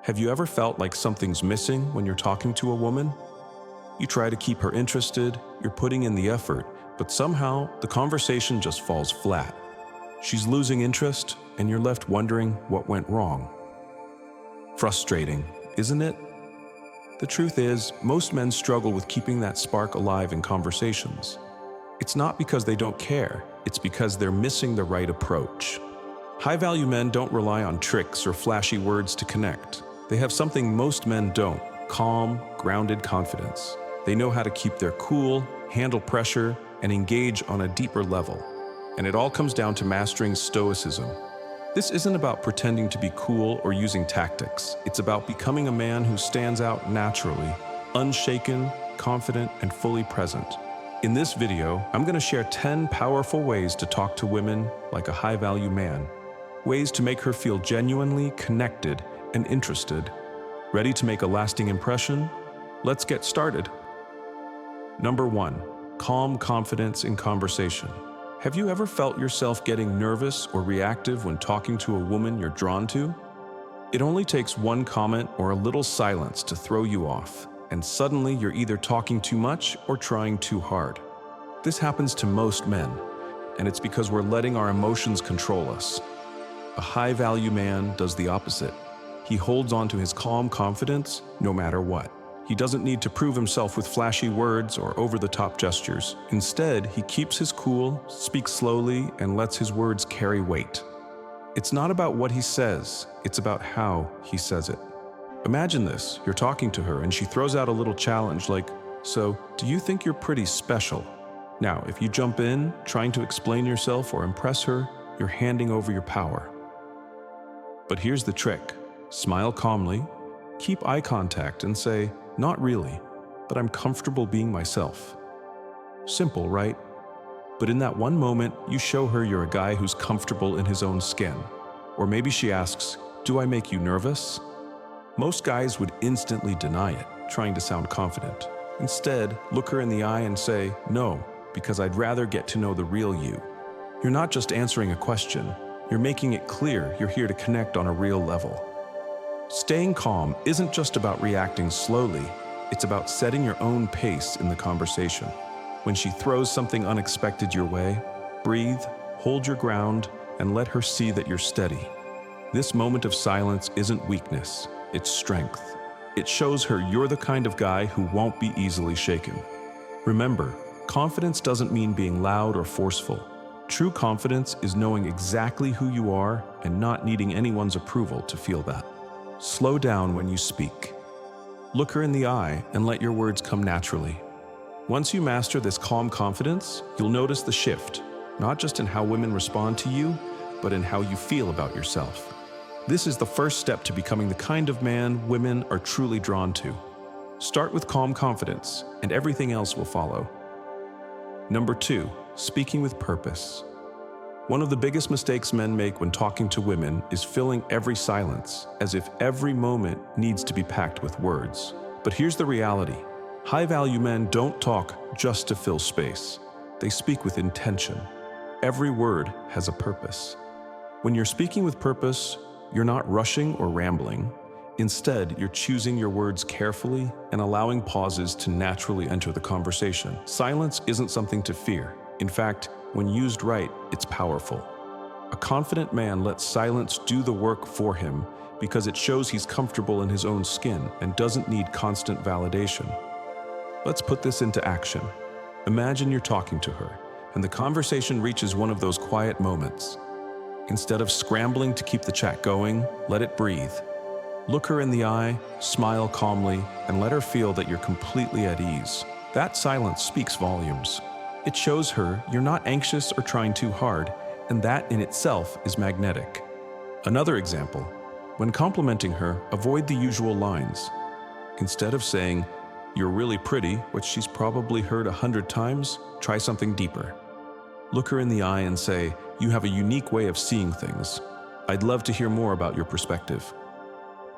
Have you ever felt like something's missing when you're talking to a woman? You try to keep her interested, you're putting in the effort, but somehow the conversation just falls flat. She's losing interest, and you're left wondering what went wrong. Frustrating, isn't it? The truth is, most men struggle with keeping that spark alive in conversations. It's not because they don't care, it's because they're missing the right approach. High-value men don't rely on tricks or flashy words to connect. They have something most men don't: calm, grounded confidence. They know how to keep their cool, handle pressure, and engage on a deeper level. And it all comes down to mastering Stoicism. This isn't about pretending to be cool or using tactics. It's about becoming a man who stands out naturally, unshaken, confident, and fully present. In this video, I'm going to share 10 powerful ways to talk to women like a high-value man. Ways to make her feel genuinely connected and interested. Ready to make a lasting impression? Let's get started. Number 1. Calm confidence in conversation. Have you ever felt yourself getting nervous or reactive when talking to a woman you're drawn to? It only takes one comment or a little silence to throw you off, and suddenly you're either talking too much or trying too hard. This happens to most men, and it's because we're letting our emotions control us. A high-value man does the opposite. He holds on to his calm confidence no matter what. He doesn't need to prove himself with flashy words or over-the-top gestures. Instead, he keeps his cool, speaks slowly, and lets his words carry weight. It's not about what he says, it's about how he says it. Imagine this: you're talking to her and she throws out a little challenge like, "So, do you think you're pretty special?" Now, if you jump in, trying to explain yourself or impress her, you're handing over your power. But here's the trick. Smile calmly, keep eye contact, and say, "Not really, but I'm comfortable being myself." Simple, right? But in that one moment, you show her you're a guy who's comfortable in his own skin. Or maybe she asks, "Do I make you nervous?" Most guys would instantly deny it, trying to sound confident. Instead, look her in the eye and say, "No, because I'd rather get to know the real you." You're not just answering a question, you're making it clear you're here to connect on a real level. Staying calm isn't just about reacting slowly, it's about setting your own pace in the conversation. When she throws something unexpected your way, breathe, hold your ground, and let her see that you're steady. This moment of silence isn't weakness, it's strength. It shows her you're the kind of guy who won't be easily shaken. Remember, confidence doesn't mean being loud or forceful. True confidence is knowing exactly who you are and not needing anyone's approval to feel that. Slow down when you speak. Look her in the eye and let your words come naturally. Once you master this calm confidence, you'll notice the shift, not just in how women respond to you, but in how you feel about yourself. This is the first step to becoming the kind of man women are truly drawn to. Start with calm confidence, and everything else will follow. Number 2, speaking with purpose. One of the biggest mistakes men make when talking to women is filling every silence, as if every moment needs to be packed with words. But here's the reality. High-value men don't talk just to fill space. They speak with intention. Every word has a purpose. When you're speaking with purpose, you're not rushing or rambling. Instead, you're choosing your words carefully and allowing pauses to naturally enter the conversation. Silence isn't something to fear. In fact, when used right, it's powerful. A confident man lets silence do the work for him because it shows he's comfortable in his own skin and doesn't need constant validation. Let's put this into action. Imagine you're talking to her, and the conversation reaches one of those quiet moments. Instead of scrambling to keep the chat going, let it breathe. Look her in the eye, smile calmly, and let her feel that you're completely at ease. That silence speaks volumes. It shows her you're not anxious or trying too hard, and that in itself is magnetic. Another example, when complimenting her, avoid the usual lines. Instead of saying, "You're really pretty," which she's probably heard 100 times, try something deeper. Look her in the eye and say, "You have a unique way of seeing things. I'd love to hear more about your perspective."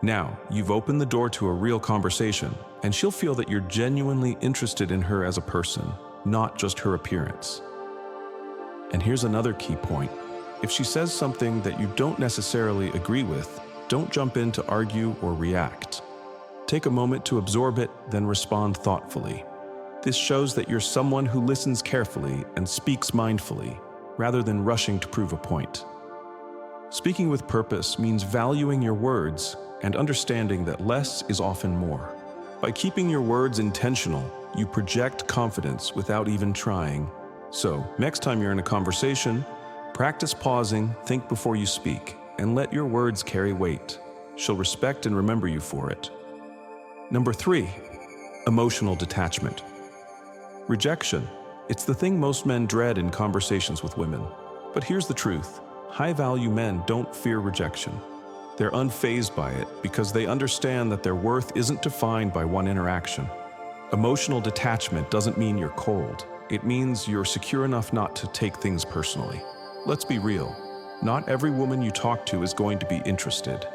Now, you've opened the door to a real conversation, and she'll feel that you're genuinely interested in her as a person, not just her appearance. And here's another key point. If she says something that you don't necessarily agree with, don't jump in to argue or react. Take a moment to absorb it, then respond thoughtfully. This shows that you're someone who listens carefully and speaks mindfully, rather than rushing to prove a point. Speaking with purpose means valuing your words and understanding that less is often more. By keeping your words intentional, you project confidence without even trying. So, next time you're in a conversation, practice pausing, think before you speak, and let your words carry weight. She'll respect and remember you for it. Number 3, emotional detachment. Rejection. It's the thing most men dread in conversations with women. But here's the truth. High-value men don't fear rejection. They're unfazed by it because they understand that their worth isn't defined by one interaction. Emotional detachment doesn't mean you're cold. It means you're secure enough not to take things personally. Let's be real. Not every woman you talk to is going to be interested.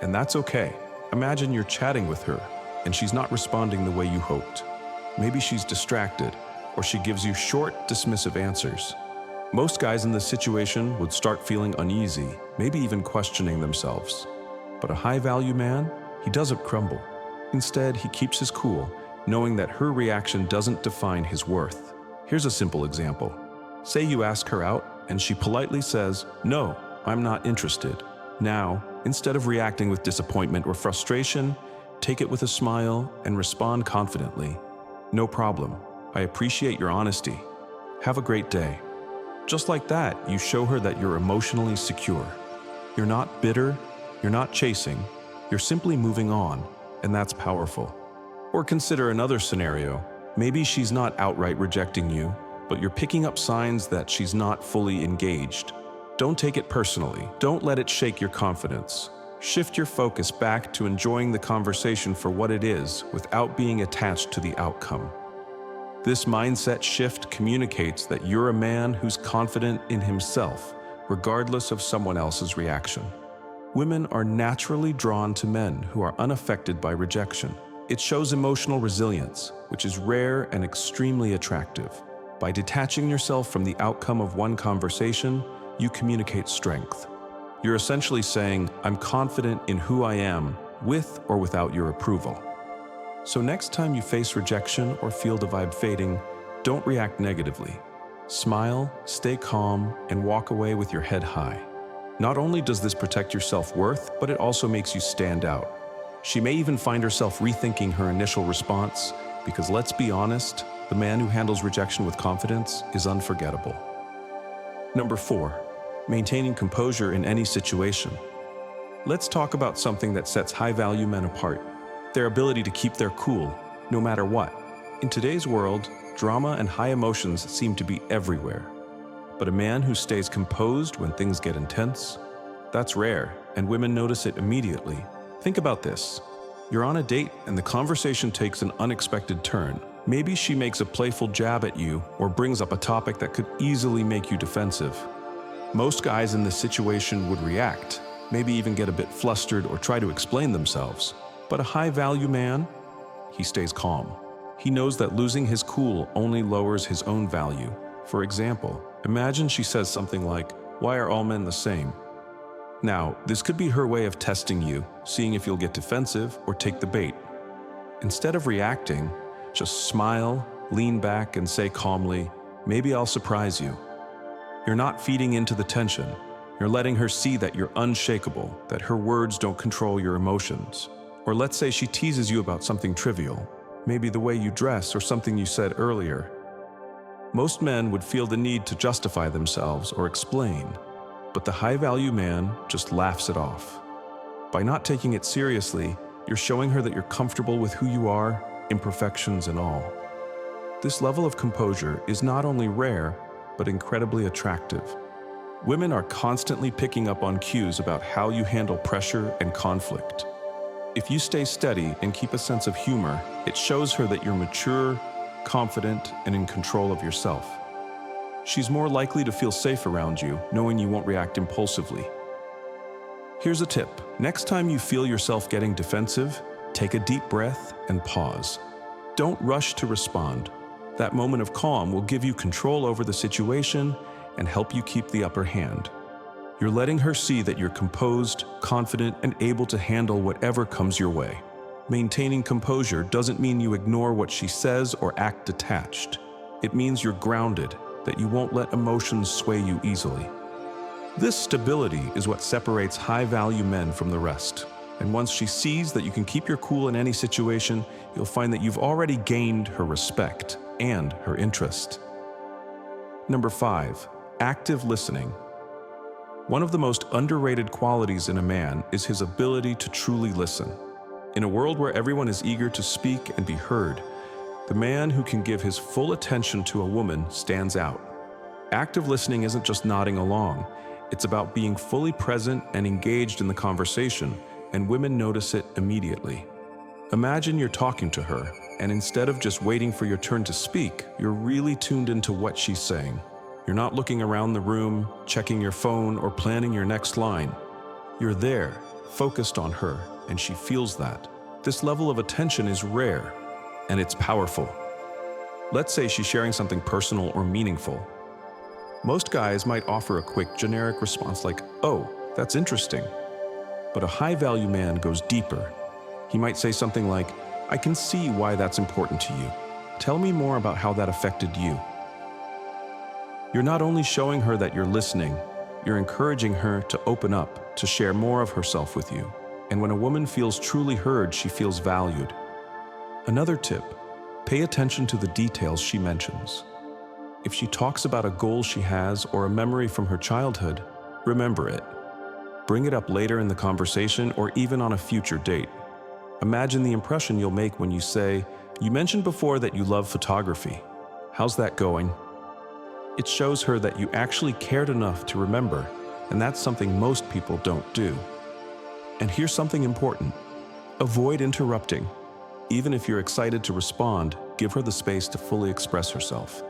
And that's okay. Imagine you're chatting with her, and she's not responding the way you hoped. Maybe she's distracted, or she gives you short, dismissive answers. Most guys in this situation would start feeling uneasy, maybe even questioning themselves. But a high-value man, he doesn't crumble. Instead, he keeps his cool, knowing that her reaction doesn't define his worth. Here's a simple example. Say you ask her out, and she politely says, "No, I'm not interested." Now, instead of reacting with disappointment or frustration, take it with a smile and respond confidently. "No problem. I appreciate your honesty. Have a great day." Just like that, you show her that you're emotionally secure. You're not bitter, you're not chasing, you're simply moving on, and that's powerful. Or consider another scenario. Maybe she's not outright rejecting you, but you're picking up signs that she's not fully engaged. Don't take it personally. Don't let it shake your confidence. Shift your focus back to enjoying the conversation for what it is without being attached to the outcome. This mindset shift communicates that you're a man who's confident in himself, regardless of someone else's reaction. Women are naturally drawn to men who are unaffected by rejection. It shows emotional resilience, which is rare and extremely attractive. By detaching yourself from the outcome of one conversation, you communicate strength. You're essentially saying, "I'm confident in who I am, with or without your approval." So next time you face rejection or feel the vibe fading, don't react negatively. Smile, stay calm, and walk away with your head high. Not only does this protect your self-worth, but it also makes you stand out. She may even find herself rethinking her initial response, because let's be honest, the man who handles rejection with confidence is unforgettable. Number 4, maintaining composure in any situation. Let's talk about something that sets high-value men apart. Their ability to keep their cool, no matter what. In today's world, drama and high emotions seem to be everywhere. But a man who stays composed when things get intense, that's rare, and women notice it immediately. Think about this. You're on a date and the conversation takes an unexpected turn. Maybe she makes a playful jab at you or brings up a topic that could easily make you defensive. Most guys in this situation would react, maybe even get a bit flustered or try to explain themselves. But a high-value man, he stays calm. He knows that losing his cool only lowers his own value. For example, imagine she says something like, "Why are all men the same?" Now, this could be her way of testing you, seeing if you'll get defensive or take the bait. Instead of reacting, just smile, lean back, and say calmly, "Maybe I'll surprise you." You're not feeding into the tension. You're letting her see that you're unshakable, that her words don't control your emotions. Or let's say she teases you about something trivial, maybe the way you dress or something you said earlier. Most men would feel the need to justify themselves or explain, but the high-value man just laughs it off. By not taking it seriously, you're showing her that you're comfortable with who you are, imperfections and all. This level of composure is not only rare, but incredibly attractive. Women are constantly picking up on cues about how you handle pressure and conflict. If you stay steady and keep a sense of humor, it shows her that you're mature, confident, and in control of yourself. She's more likely to feel safe around you, knowing you won't react impulsively. Here's a tip. Next time you feel yourself getting defensive, take a deep breath and pause. Don't rush to respond. That moment of calm will give you control over the situation and help you keep the upper hand. You're letting her see that you're composed, confident, and able to handle whatever comes your way. Maintaining composure doesn't mean you ignore what she says or act detached. It means you're grounded, that you won't let emotions sway you easily. This stability is what separates high-value men from the rest. And once she sees that you can keep your cool in any situation, you'll find that you've already gained her respect and her interest. Number 5, active listening. One of the most underrated qualities in a man is his ability to truly listen. In a world where everyone is eager to speak and be heard, the man who can give his full attention to a woman stands out. Active listening isn't just nodding along. It's about being fully present and engaged in the conversation, and women notice it immediately. Imagine you're talking to her, and instead of just waiting for your turn to speak, you're really tuned into what she's saying. You're not looking around the room, checking your phone, or planning your next line. You're there, focused on her, and she feels that. This level of attention is rare, and it's powerful. Let's say she's sharing something personal or meaningful. Most guys might offer a quick, generic response like, "Oh, that's interesting." But a high-value man goes deeper. He might say something like, "I can see why that's important to you. Tell me more about how that affected you." You're not only showing her that you're listening, you're encouraging her to open up, to share more of herself with you. And when a woman feels truly heard, she feels valued. Another tip, pay attention to the details she mentions. If she talks about a goal she has or a memory from her childhood, remember it. Bring it up later in the conversation or even on a future date. Imagine the impression you'll make when you say, "You mentioned before that you love photography. How's that going?" It shows her that you actually cared enough to remember, and that's something most people don't do. And here's something important. Avoid interrupting. Even if you're excited to respond, give her the space to fully express herself.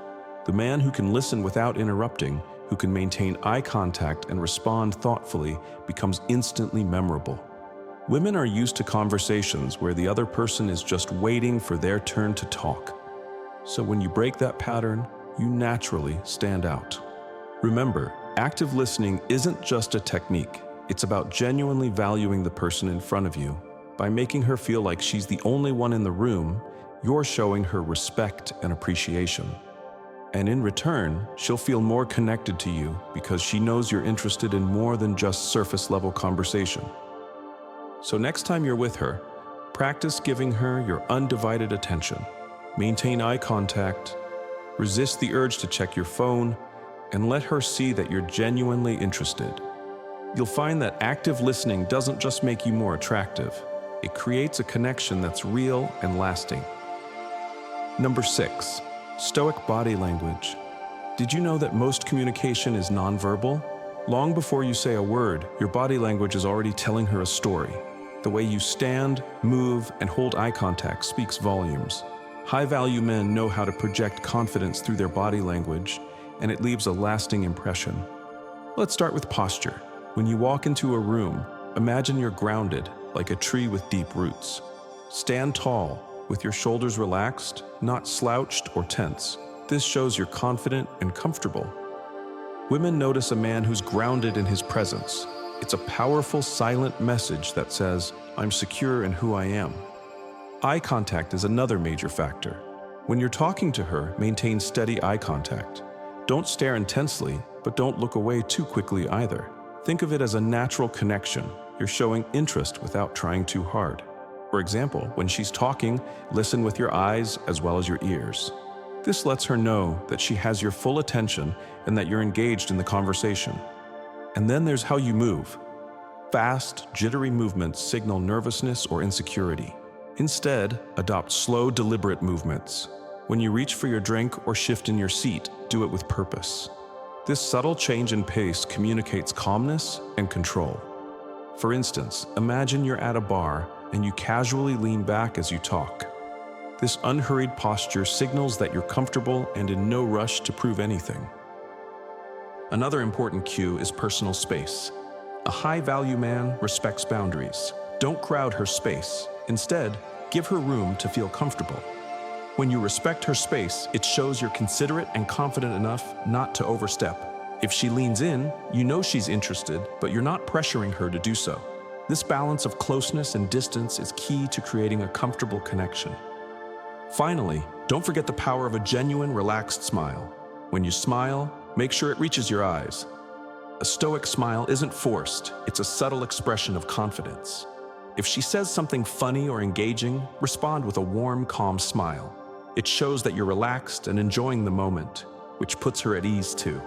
The man who can listen without interrupting, who can maintain eye contact and respond thoughtfully, becomes instantly memorable. Women are used to conversations where the other person is just waiting for their turn to talk. So when you break that pattern, you naturally stand out. Remember, active listening isn't just a technique. It's about genuinely valuing the person in front of you. By making her feel like she's the only one in the room, you're showing her respect and appreciation. And in return, she'll feel more connected to you because she knows you're interested in more than just surface-level conversation. So next time you're with her, practice giving her your undivided attention. Maintain eye contact, resist the urge to check your phone, and let her see that you're genuinely interested. You'll find that active listening doesn't just make you more attractive. It creates a connection that's real and lasting. Number 6, Stoic body language. Did you know that most communication is nonverbal? Long before you say a word, your body language is already telling her a story. The way you stand, move, and hold eye contact speaks volumes. High-value men know how to project confidence through their body language, and it leaves a lasting impression. Let's start with posture. When you walk into a room, imagine you're grounded, like a tree with deep roots. Stand tall, with your shoulders relaxed, not slouched or tense. This shows you're confident and comfortable. Women notice a man who's grounded in his presence. It's a powerful, silent message that says, "I'm secure in who I am." Eye contact is another major factor. When you're talking to her, maintain steady eye contact. Don't stare intensely, but don't look away too quickly either. Think of it as a natural connection. You're showing interest without trying too hard. For example, when she's talking, listen with your eyes as well as your ears. This lets her know that she has your full attention and that you're engaged in the conversation. And then there's how you move. Fast, jittery movements signal nervousness or insecurity. Instead, adopt slow, deliberate movements. When you reach for your drink or shift in your seat, do it with purpose. This subtle change in pace communicates calmness and control. For instance, imagine you're at a bar and you casually lean back as you talk. This unhurried posture signals that you're comfortable and in no rush to prove anything. Another important cue is personal space. A high-value man respects boundaries. Don't crowd her space. Instead, give her room to feel comfortable. When you respect her space, it shows you're considerate and confident enough not to overstep. If she leans in, you know she's interested, but you're not pressuring her to do so. This balance of closeness and distance is key to creating a comfortable connection. Finally, don't forget the power of a genuine, relaxed smile. When you smile, make sure it reaches your eyes. A Stoic smile isn't forced, it's a subtle expression of confidence. If she says something funny or engaging, respond with a warm, calm smile. It shows that you're relaxed and enjoying the moment, which puts her at ease too.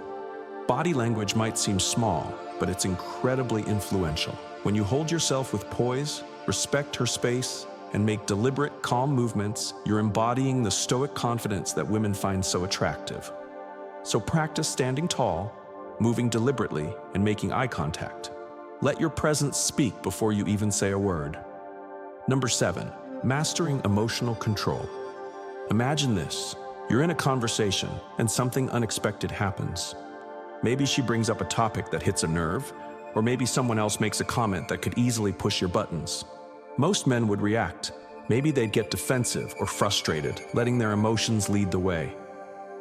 Body language might seem small, but it's incredibly influential. When you hold yourself with poise, respect her space, and make deliberate, calm movements, you're embodying the Stoic confidence that women find so attractive. So practice standing tall, moving deliberately, and making eye contact. Let your presence speak before you even say a word. Number 7, mastering emotional control. Imagine this. You're in a conversation and something unexpected happens. Maybe she brings up a topic that hits a nerve, or maybe someone else makes a comment that could easily push your buttons. Most men would react. Maybe they'd get defensive or frustrated, letting their emotions lead the way.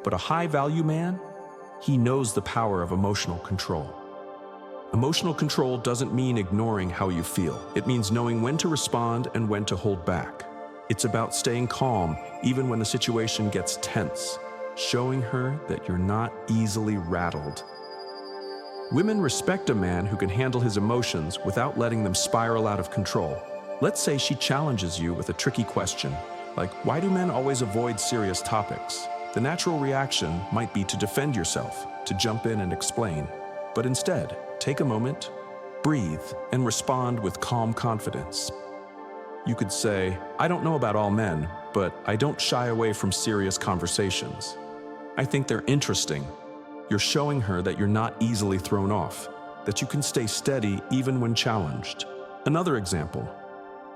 But a high-value man, he knows the power of emotional control. Emotional control doesn't mean ignoring how you feel. It means knowing when to respond and when to hold back. It's about staying calm even when the situation gets tense, showing her that you're not easily rattled. Women respect a man who can handle his emotions without letting them spiral out of control. Let's say she challenges you with a tricky question, like, why do men always avoid serious topics? The natural reaction might be to defend yourself, to jump in and explain. But instead, take a moment, breathe, and respond with calm confidence. You could say, I don't know about all men, but I don't shy away from serious conversations. I think they're interesting. You're showing her that you're not easily thrown off, that you can stay steady even when challenged. Another example,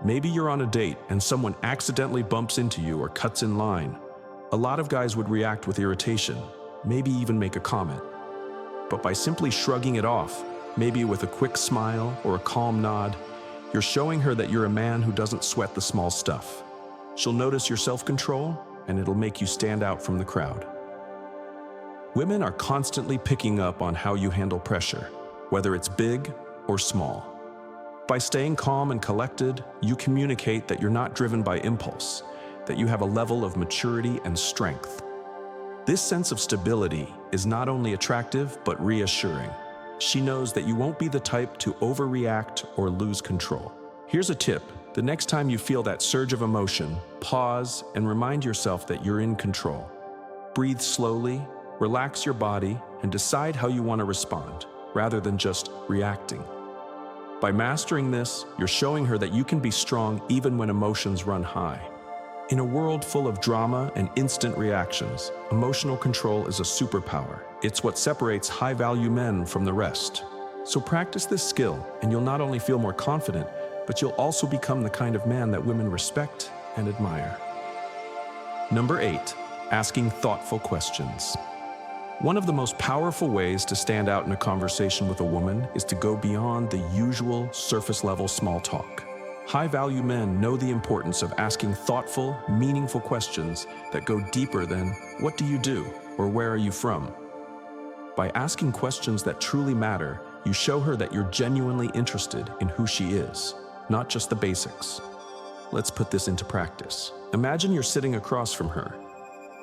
maybe you're on a date and someone accidentally bumps into you or cuts in line. A lot of guys would react with irritation, maybe even make a comment. But by simply shrugging it off, maybe with a quick smile or a calm nod, you're showing her that you're a man who doesn't sweat the small stuff. She'll notice your self-control, and it'll make you stand out from the crowd. Women are constantly picking up on how you handle pressure, whether it's big or small. By staying calm and collected, you communicate that you're not driven by impulse, that you have a level of maturity and strength. This sense of stability is not only attractive, but reassuring. She knows that you won't be the type to overreact or lose control. Here's a tip. The next time you feel that surge of emotion, pause and remind yourself that you're in control. Breathe slowly, relax your body, and decide how you want to respond, rather than just reacting. By mastering this, you're showing her that you can be strong even when emotions run high. In a world full of drama and instant reactions, emotional control is a superpower. It's what separates high-value men from the rest. So practice this skill, and you'll not only feel more confident, but you'll also become the kind of man that women respect and admire. Number 8, asking thoughtful questions. One of the most powerful ways to stand out in a conversation with a woman is to go beyond the usual surface-level small talk. High-value men know the importance of asking thoughtful, meaningful questions that go deeper than, what do you do, or where are you from? By asking questions that truly matter, you show her that you're genuinely interested in who she is, not just the basics. Let's put this into practice. Imagine you're sitting across from her,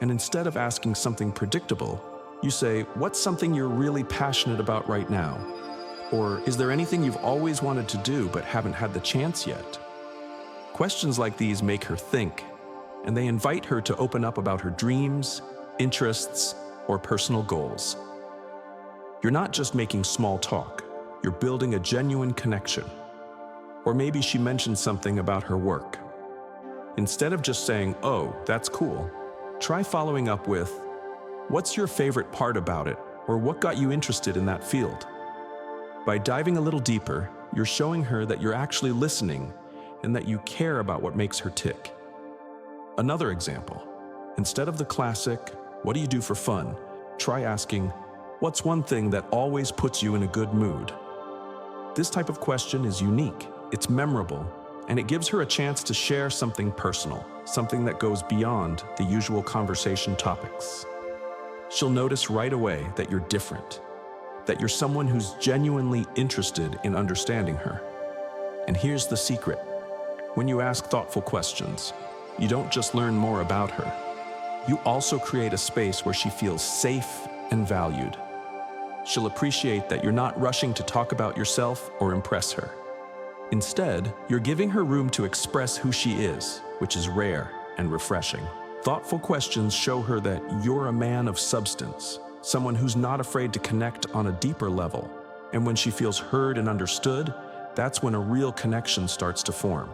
and instead of asking something predictable, you say, what's something you're really passionate about right now? Or is there anything you've always wanted to do but haven't had the chance yet? Questions like these make her think, and they invite her to open up about her dreams, interests, or personal goals. You're not just making small talk, you're building a genuine connection. Or maybe she mentioned something about her work. Instead of just saying, oh, that's cool, try following up with, what's your favorite part about it, or what got you interested in that field? By diving a little deeper, you're showing her that you're actually listening and that you care about what makes her tick. Another example, instead of the classic, what do you do for fun? Try asking, what's one thing that always puts you in a good mood? This type of question is unique, it's memorable, and it gives her a chance to share something personal, something that goes beyond the usual conversation topics. She'll notice right away that you're different. that you're someone who's genuinely interested in understanding her. And here's the secret. When you ask thoughtful questions, you don't just learn more about her. You also create a space where she feels safe and valued. She'll appreciate that you're not rushing to talk about yourself or impress her. Instead, you're giving her room to express who she is, which is rare and refreshing. Thoughtful questions show her that you're a man of substance, someone who's not afraid to connect on a deeper level. And when she feels heard and understood, that's when a real connection starts to form.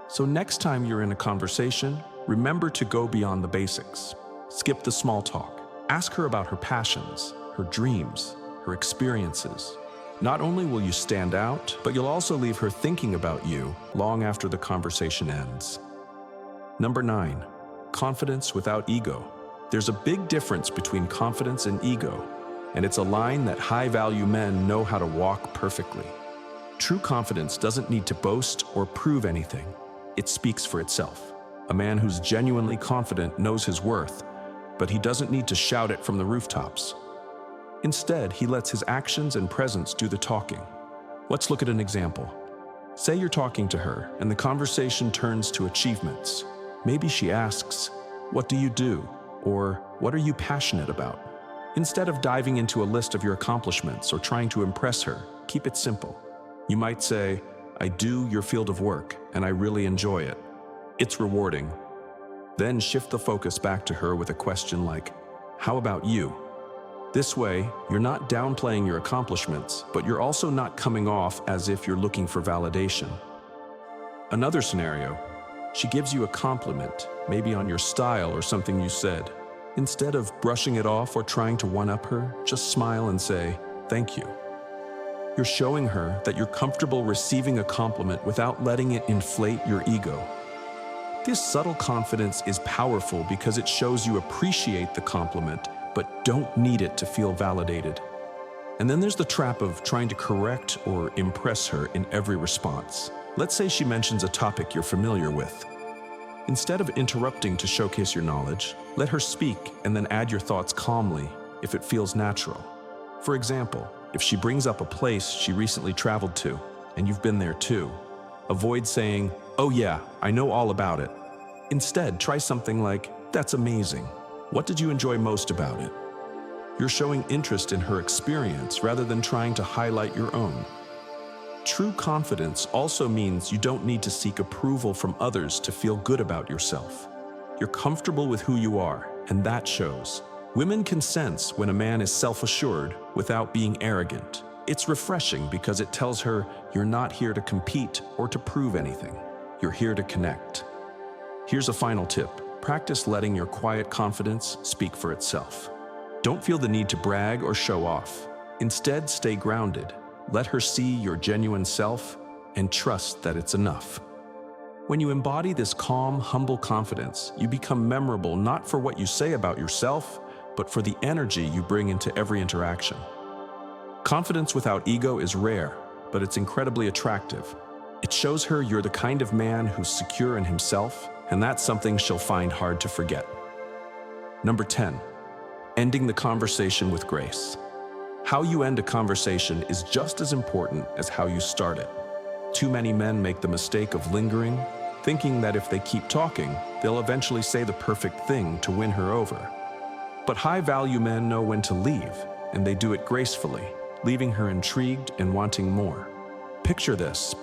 So next time you're in a conversation, remember to go beyond the basics. Skip the small talk. Ask her about her passions, her dreams, her experiences. Not only will you stand out, but you'll also leave her thinking about you long after the conversation ends. Number 9, confidence without ego. There's a big difference between confidence and ego, and it's a line that high-value men know how to walk perfectly. True confidence doesn't need to boast or prove anything. It speaks for itself. A man who's genuinely confident knows his worth, but he doesn't need to shout it from the rooftops. Instead, he lets his actions and presence do the talking. Let's look at an example. Say you're talking to her, and the conversation turns to achievements. Maybe she asks, "What do you do?" or "What are you passionate about?" Instead of diving into a list of your accomplishments or trying to impress her, keep it simple. You might say, "I do your field of work, and I really enjoy it. It's rewarding." Then shift the focus back to her with a question like, "How about you?" This way, you're not downplaying your accomplishments, but you're also not coming off as if you're looking for validation. Another scenario, she gives you a compliment, maybe on your style or something you said. Instead of brushing it off or trying to one-up her, just smile and say, "Thank you." You're showing her that you're comfortable receiving a compliment without letting it inflate your ego. This subtle confidence is powerful because it shows you appreciate the compliment, but don't need it to feel validated. And then there's the trap of trying to correct or impress her in every response. Let's say she mentions a topic you're familiar with. Instead of interrupting to showcase your knowledge, let her speak and then add your thoughts calmly if it feels natural. For example, if she brings up a place she recently traveled to, and you've been there too, avoid saying, "Oh yeah, I know all about it." Instead, try something like, "That's amazing. What did you enjoy most about it?" You're showing interest in her experience rather than trying to highlight your own. True confidence also means you don't need to seek approval from others to feel good about yourself. You're comfortable with who you are, and that shows. Women can sense when a man is self-assured without being arrogant. It's refreshing because it tells her you're not here to compete or to prove anything. You're here to connect. Here's a final tip. Practice letting your quiet confidence speak for itself. Don't feel the need to brag or show off. Instead, stay grounded. Let her see your genuine self and trust that it's enough. When you embody this calm, humble confidence, you become memorable not for what you say about yourself, but for the energy you bring into every interaction. Confidence without ego is rare, but it's incredibly attractive. It shows her you're the kind of man who's secure in himself, and that's something she'll find hard to forget. Number 10, ending the conversation with grace. How you end a conversation is just as important as how you start it. Too many men make the mistake of lingering, thinking that if they keep talking, they'll eventually say the perfect thing to win her over. But high-value men know when to leave, and they do it gracefully, leaving her intrigued and wanting more. Picture this.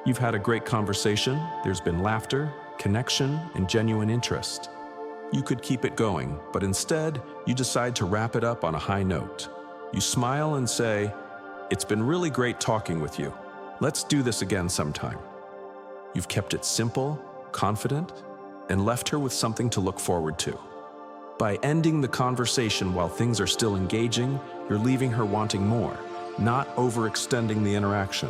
You've had a great conversation, there's been laughter, connection, and genuine interest. You could keep it going, but instead, you decide to wrap it up on a high note. You smile and say, "It's been really great talking with you. Let's do this again sometime." You've kept it simple, confident, and left her with something to look forward to. By ending the conversation while things are still engaging, you're leaving her wanting more, not overextending the interaction.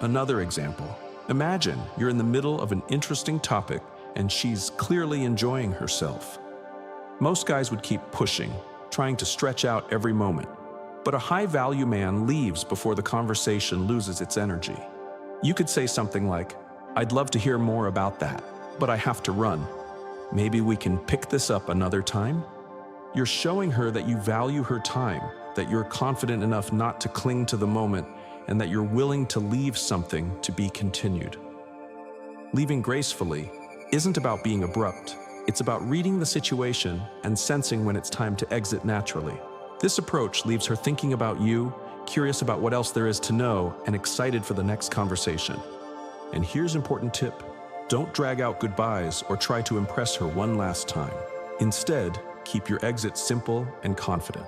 Another example. Imagine you're in the middle of an interesting topic and she's clearly enjoying herself. Most guys would keep pushing, trying to stretch out every moment. But a high-value man leaves before the conversation loses its energy. You could say something like, "I'd love to hear more about that, but I have to run. Maybe we can pick this up another time?" You're showing her that you value her time, that you're confident enough not to cling to the moment, and that you're willing to leave something to be continued. Leaving gracefully isn't about being abrupt. It's about reading the situation and sensing when it's time to exit naturally. This approach leaves her thinking about you, curious about what else there is to know, and excited for the next conversation. And here's an important tip. Don't drag out goodbyes or try to impress her one last time. Instead, keep your exit simple and confident.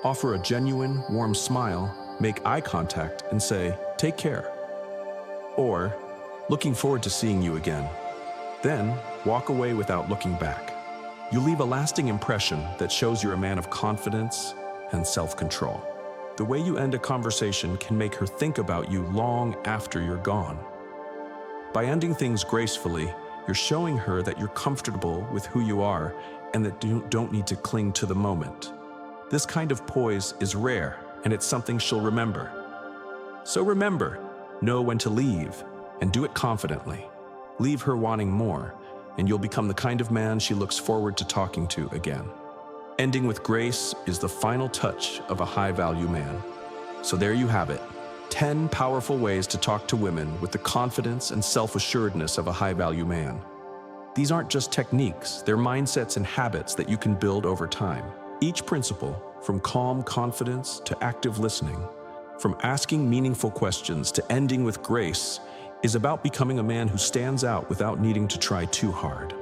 Offer a genuine, warm smile, make eye contact, and say, "Take care." Or, "Looking forward to seeing you again." Then, walk away without looking back. You leave a lasting impression that shows you're a man of confidence and self-control. The way you end a conversation can make her think about you long after you're gone. By ending things gracefully, you're showing her that you're comfortable with who you are and that you don't need to cling to the moment. This kind of poise is rare, and it's something she'll remember. So remember, know when to leave, and do it confidently. Leave her wanting more, and you'll become the kind of man she looks forward to talking to again. Ending with grace is the final touch of a high-value man. So there you have it, 10 powerful ways to talk to women with the confidence and self-assuredness of a high-value man. These aren't just techniques, they're mindsets and habits that you can build over time. Each principle, from calm confidence to active listening, from asking meaningful questions to ending with grace, is about becoming a man who stands out without needing to try too hard.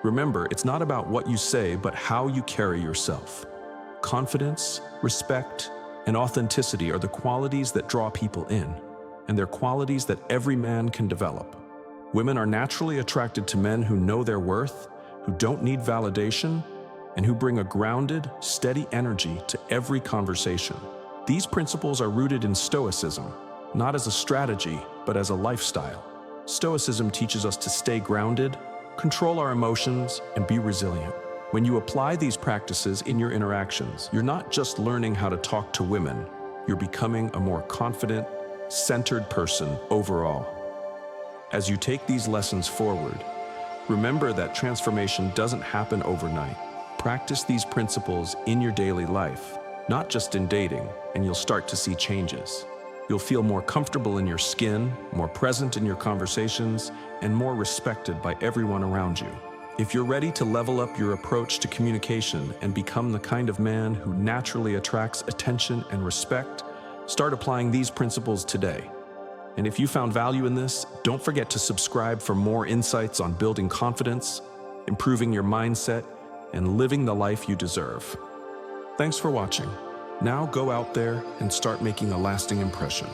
Remember, it's not about what you say, but how you carry yourself. Confidence, respect, and authenticity are the qualities that draw people in, and they're qualities that every man can develop. Women are naturally attracted to men who know their worth, who don't need validation, and who bring a grounded, steady energy to every conversation. These principles are rooted in Stoicism, not as a strategy, but as a lifestyle. Stoicism teaches us to stay grounded, control our emotions, and be resilient. When you apply these practices in your interactions, you're not just learning how to talk to women, you're becoming a more confident, centered person overall. As you take these lessons forward, remember that transformation doesn't happen overnight. Practice these principles in your daily life, not just in dating, and you'll start to see changes. You'll feel more comfortable in your skin, more present in your conversations, and more respected by everyone around you. If you're ready to level up your approach to communication and become the kind of man who naturally attracts attention and respect, start applying these principles today. And if you found value in this, don't forget to subscribe for more insights on building confidence, improving your mindset, and living the life you deserve. Thanks for watching. Now go out there and start making a lasting impression.